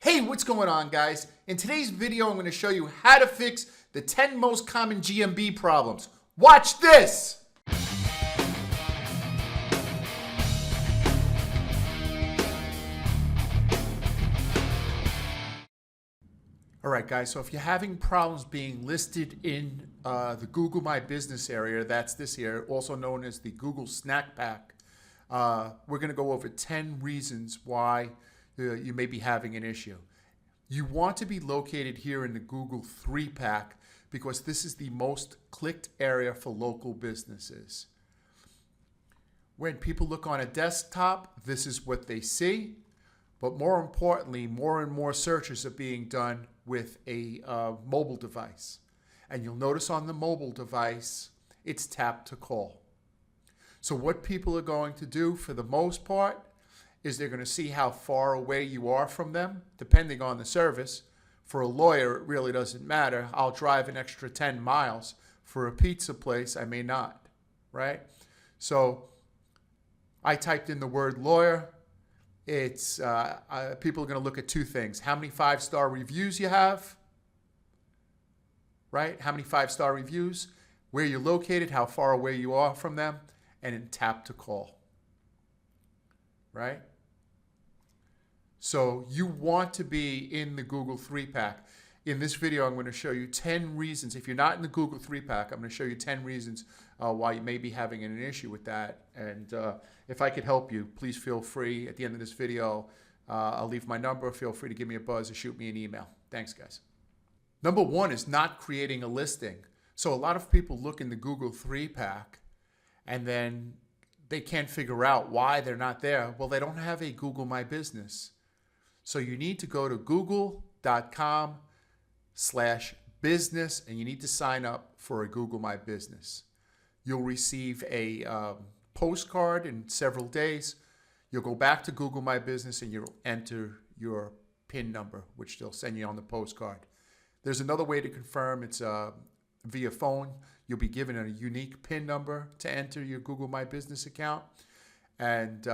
Hey, what's going on, guys? In today's video, I'm going to show you how to fix the 10 most common GMB problems. Watch this! Alright guys, so if you're having problems being listed in the Google My Business area, that's this here, also known as the Google Snack Pack, we're going to go over 10 reasons why you may be having an issue. You want to be located here in the Google 3-pack because this is the most clicked area for local businesses. When people look on a desktop, this is what they see. But more importantly, more and more searches are being done with a mobile device. And you'll notice on the mobile device, it's tap to call. So what people are going to do for the most part is they're going to see how far away you are from them, depending on the service. For a lawyer, it really doesn't matter. I'll drive an extra 10 miles. For a pizza place, I may not, right? So I typed in the word lawyer. It's people are going to look at two things: how many 5-star reviews you have, right? How many 5-star reviews, where you're located, how far away you are from them, and then tap to call, right? So you want to be in the Google 3-pack. In this video, I'm going to show you 10 reasons. If you're not in the Google 3-pack, I'm going to show you 10 reasons why you may be having an issue with that. And if I could help you, please feel free. At the end of this video, I'll leave my number. Feel free to give me a buzz or shoot me an email. Thanks, guys. Number one is not creating a listing. So a lot of people look in the Google 3-pack and then they can't figure out why they're not there. Well, they don't have a Google My Business. So you need to go to google.com/business and you need to sign up for a Google My Business. You'll receive a postcard in several days. You'll go back to Google My Business and you'll enter your PIN number, which they'll send you on the postcard. There's another way to confirm. It's via phone. You'll be given a unique PIN number to enter your Google My Business account. And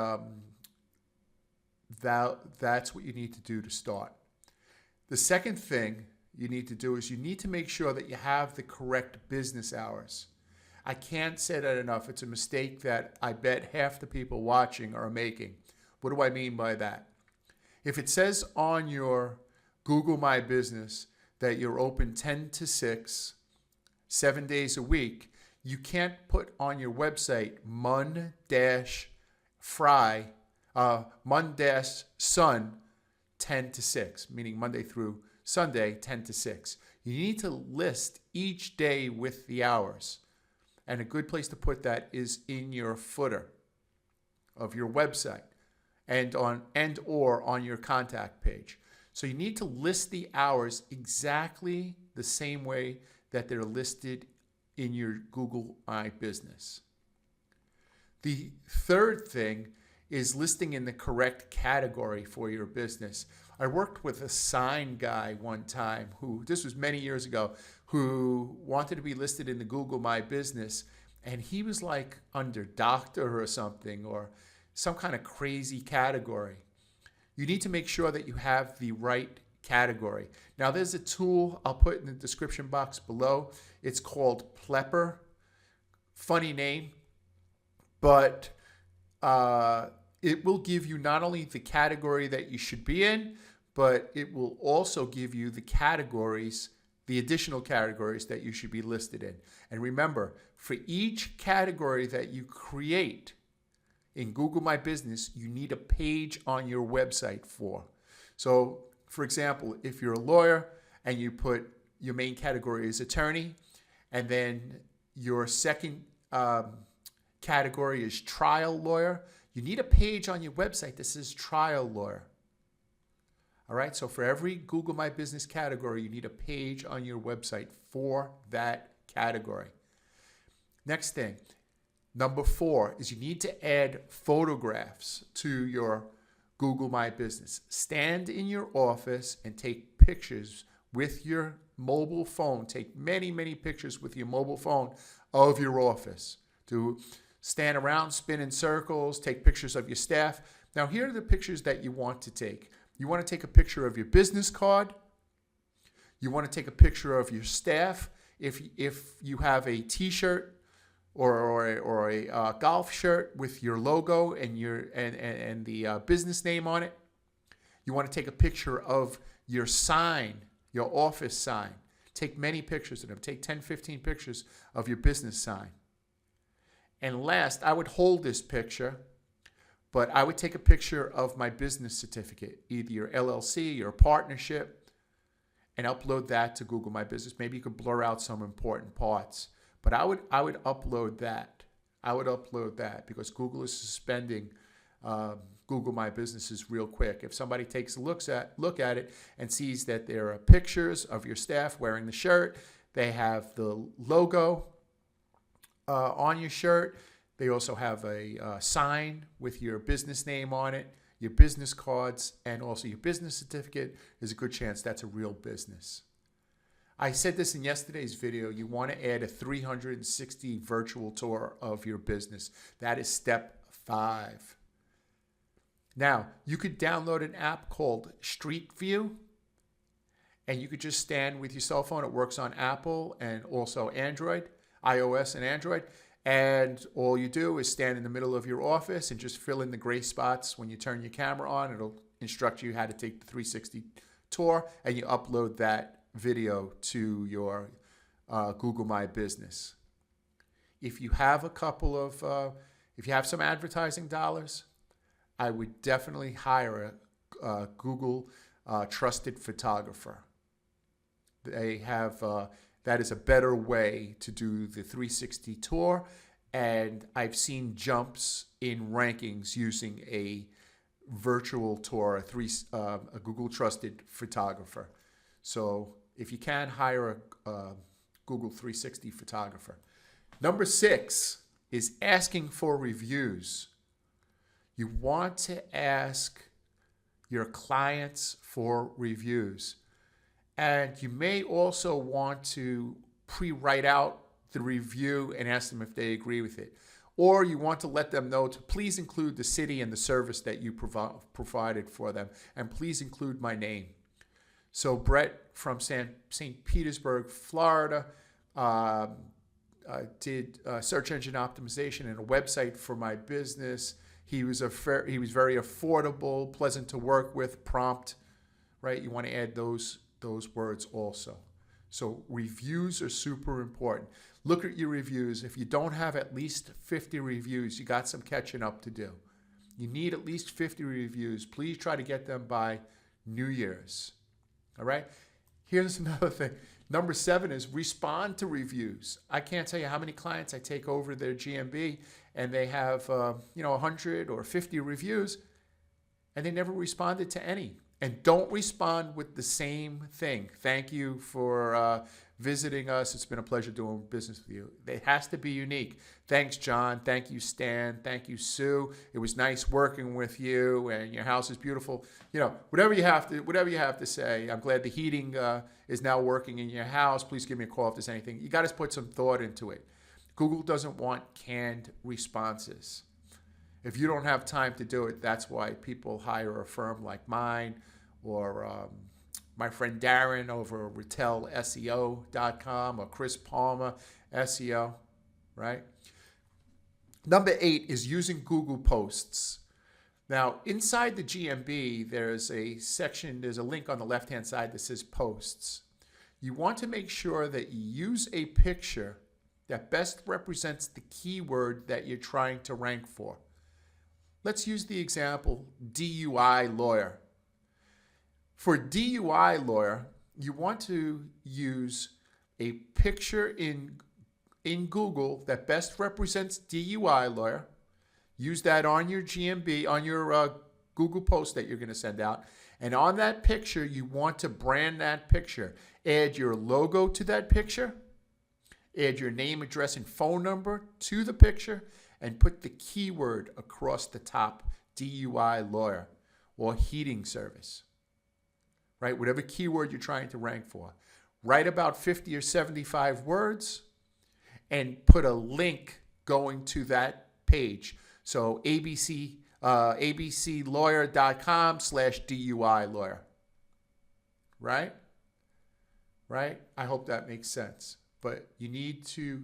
that's what you need to do to start. The second thing you need to do is you need to make sure that you have the correct business hours. I can't say that enough. It's a mistake that I bet half the people watching are making. What do I mean by that? If it says on your Google My Business that you're open 10 to 6, 7 days a week, you can't put on your website Sun 10 to 6, meaning Monday through Sunday, 10 to 6. You need to list each day with the hours. And a good place to put that is in your footer of your website or on your contact page. So you need to list the hours exactly the same way that they're listed in your Google My Business. The third thing is listing in the correct category for your business. I worked with a sign guy one time this was many years ago, who wanted to be listed in the Google My Business, and he was like under doctor or something, or some kind of crazy category. You need to make sure that you have the right category. Now there's a tool I'll put in the description box below. It's called Plepper. Funny name, but it will give you not only the category that you should be in, but it will also give you the categories, the additional categories that you should be listed in. And remember, for each category that you create in Google My Business, you need a page on your website for. So, for example, if you're a lawyer and you put your main category is attorney, and then your second category is trial lawyer, you need a page on your website that says trial lawyer. All right, so for every Google My Business category, you need a page on your website for that category. Next thing, number 4 is you need to add photographs to your Google My Business. Stand in your office and take pictures with your mobile phone. Take many, many pictures with your mobile phone of your office. To stand around, spin in circles, take pictures of your staff. Now, here are the pictures that you want to take. You want to take a picture of your business card. You want to take a picture of your staff. If you have a T-shirt or a golf shirt with your logo and the business name on it, you want to take a picture of your sign, your office sign. Take many pictures of them. Take 10, 15 pictures of your business sign. And last, I would hold this picture, but I would take a picture of my business certificate, either your LLC, your partnership, and upload that to Google My Business. Maybe you could blur out some important parts, but I would upload that. I would upload that because Google is suspending Google My Businesses real quick. If somebody takes a look at it and sees that there are pictures of your staff wearing the shirt, they have the logo on your shirt, they also have a sign with your business name on it, your business cards, and also your business certificate, there's a good chance that's a real business. I said this in yesterday's video. You want to add a 360 virtual tour of your business. That is step 5. Now, you could download an app called Street View, and you could just stand with your cell phone. It works on Apple and also Android, iOS and Android. And all you do is stand in the middle of your office and just fill in the gray spots. When you turn your camera on, it'll instruct you how to take the 360 tour, and you upload that video to your Google My Business. If you have if you have some advertising dollars, I would definitely hire a Google trusted photographer. They have that is a better way to do the 360 tour, and I've seen jumps in rankings using a virtual tour, a Google trusted photographer. So if you can, hire a Google 360 photographer. Number 6 is asking for reviews. You want to ask your clients for reviews. And you may also want to pre-write out the review and ask them if they agree with it. Or you want to let them know to please include the city and the service that you provided for them. And please include my name. So Brett from St. Petersburg, Florida, did search engine optimization and a website for my business. He was very affordable, pleasant to work with, prompt, right? You want to add those words also. So reviews are super important. Look at your reviews. If you don't have at least 50 reviews, you got some catching up to do. You need at least 50 reviews. Please try to get them by New Year's. All right? Here's another thing. Number 7 is respond to reviews. I can't tell you how many clients I take over their GMB and they have 100 or 50 reviews and they never responded to any. And don't respond with the same thing. Thank you for visiting us. It's been a pleasure doing business with you. It has to be unique. Thanks, John. Thank you, Stan. Thank you, Sue. It was nice working with you, and your house is beautiful. Whatever you have to say. I'm glad the heating is now working in your house. Please give me a call if there's anything. You got to put some thought into it. Google doesn't want canned responses. If you don't have time to do it, that's why people hire a firm like mine or my friend Darren over at RetellSEO.com or Chris Palmer SEO, right? Number 8 is using Google Posts. Now, inside the GMB, there's a link on the left-hand side that says Posts. You want to make sure that you use a picture that best represents the keyword that you're trying to rank for. Let's use the example DUI lawyer. For DUI lawyer, you want to use a picture in Google that best represents DUI lawyer. Use that on your GMB, on your Google post that you're going to send out. And on that picture, you want to brand that picture. Add your logo to that picture. Add your name, address, and phone number to the picture. And put the keyword across the top, DUI lawyer or heating service. Right? Whatever keyword you're trying to rank for. Write about 50 or 75 words and put a link going to that page. So ABC abclawyer.com/DUI lawyer. Right? Right? I hope that makes sense. But you need to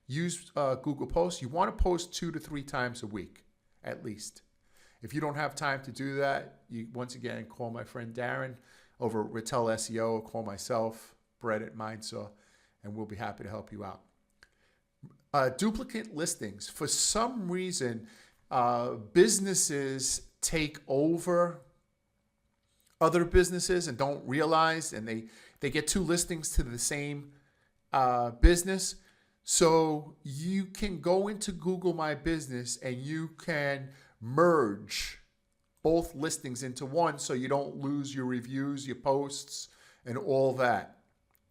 use Google Posts. You want to post 2 to 3 times a week, at least. If you don't have time to do that, you once again call my friend Darren over at Rattel SEO, or call myself, Brett at Mindsaw, and we'll be happy to help you out. Duplicate listings. For some reason, businesses take over other businesses and don't realize, and they get 2 listings to the same business. So you can go into Google My Business and you can merge both listings into one so you don't lose your reviews, your posts, and all that.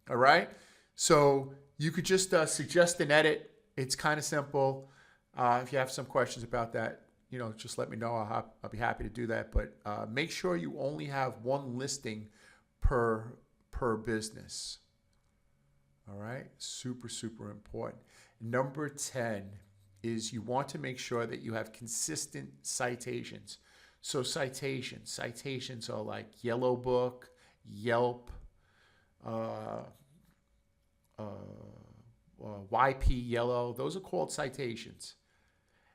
All right? So you could just suggest an edit. It's kind of simple. If you have some questions about that, just let me know. I'll be happy to do that. But make sure you only have 1 listing per business. All right? Super, super important. Number 10 is you want to make sure that you have consistent citations. So citations are like Yellow Book, Yelp, YP Yellow. Those are called citations.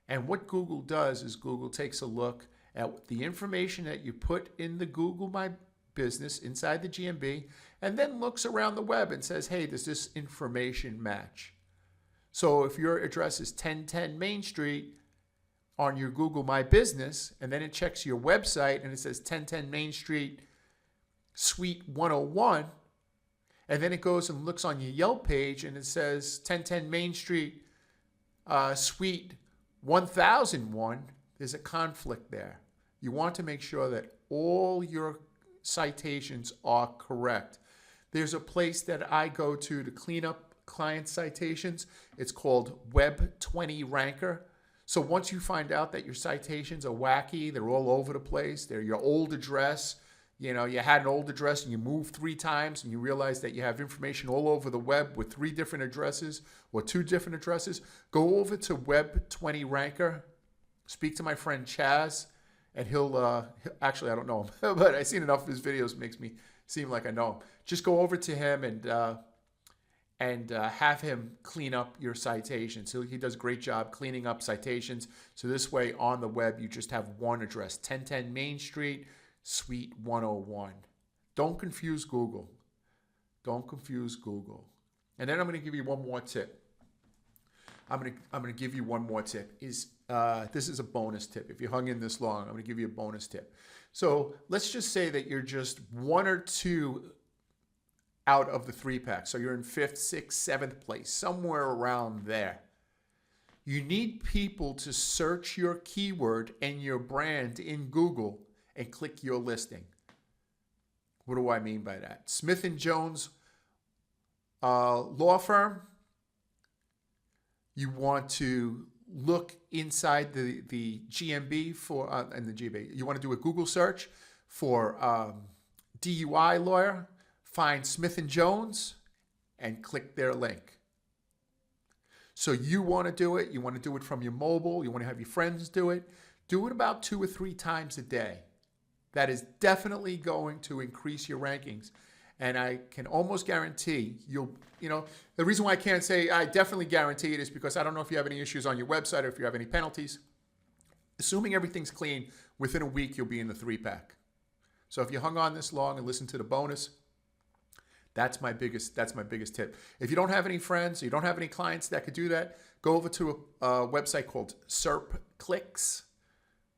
And what Google does is Google takes a look at the information that you put in the Google My Business inside the GMB, and then looks around the web and says, hey, does this information match? So if your address is 1010 Main Street on your Google My Business, and then it checks your website and it says 1010 Main Street, Suite 101, and then it goes and looks on your Yelp page and it says 1010 Main Street, Suite 1001, there's a conflict there. You want to make sure that all your citations are correct. There's a place that I go to clean up client citations. It's called Web 20 Ranker. So once you find out that your citations are wacky, they're all over the place, they're your old address, you had an old address and you moved 3 times and you realize that you have information all over the web with 3 different addresses or 2 different addresses, go over to Web 20 Ranker, speak to my friend Chaz, and he'll, actually I don't know him, but I've seen enough of his videos, makes me seem like I know him. Just go over to him and have him clean up your citations. So he does a great job cleaning up citations. So this way on the web, you just have one address, 1010 Main Street, Suite 101. Don't confuse Google. Don't confuse Google. And then I'm going to give you one more tip. I'm going to give you one more tip. This is a bonus tip. If you hung in this long, I'm going to give you a bonus tip. So let's just say that you're just 1 or 2 out of the 3-pack. So you're in 5th, 6th, 7th place, somewhere around there. You need people to search your keyword and your brand in Google and click your listing. What do I mean by that? Smith & Jones law firm. You want to look inside the GMB for, and the GMB. You want to do a Google search for DUI lawyer. Find Smith & Jones and click their link. So you want to do it. You want to do it from your mobile. You want to have your friends do it. Do it about 2 or 3 times a day. That is definitely going to increase your rankings. And I can almost guarantee the reason why I can't say I definitely guarantee it is because I don't know if you have any issues on your website or if you have any penalties. Assuming everything's clean, within a week, you'll be in the 3-pack. So if you hung on this long and listened to the bonus, that's my biggest tip. If you don't have any friends, you don't have any clients that could do that, go over to a website called SERP Clicks.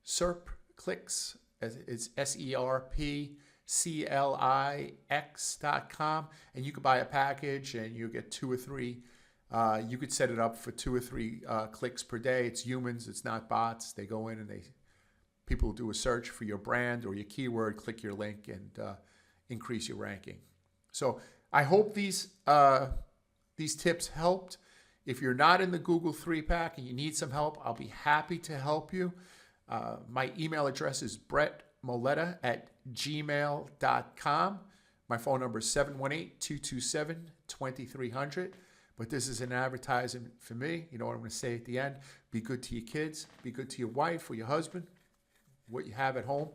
SERP Clicks. It's SERPCLIX.com, and you could buy a package and you get 2 or 3. You could set it up for 2 or 3 clicks per day. It's humans, it's not bots. They go in and people do a search for your brand or your keyword, click your link, and increase your ranking. So I hope these tips helped. If you're not in the Google 3-pack and you need some help, I'll be happy to help you. My email address is brettmoletta@gmail.com. My phone number is 718-227-2300. But this is an advertisement for me. You know what I'm going to say at the end? Be good to your kids. Be good to your wife or your husband. what you have at home,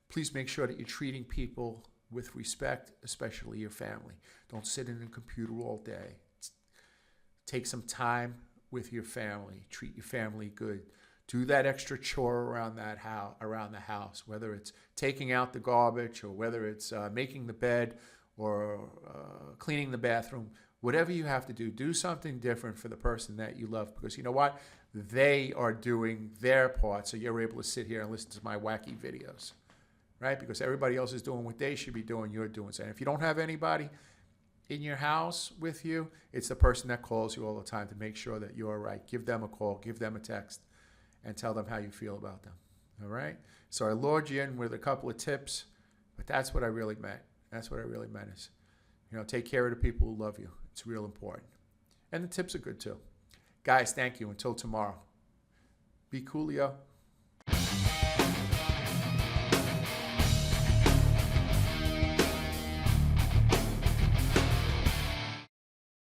please make sure that you're treating people with respect, especially your family. Don't sit in a computer all day. Take some time with your family. Treat your family good. Do that extra chore around the house, whether it's taking out the garbage or whether it's making the bed or cleaning the bathroom. Whatever you have to do something different for the person that you love, because you know what? They are doing their part, so you're able to sit here and listen to my wacky videos, right? Because everybody else is doing what they should be doing, you're doing so. And if you don't have anybody in your house with you, it's the person that calls you all the time to make sure that you're all right. Give them a call, give them a text, and tell them how you feel about them, all right? So I lured you in with a couple of tips, but that's what I really meant. That's what I really meant is, take care of the people who love you. It's real important. And the tips are good too. Guys, thank you. Until tomorrow. Be coolio.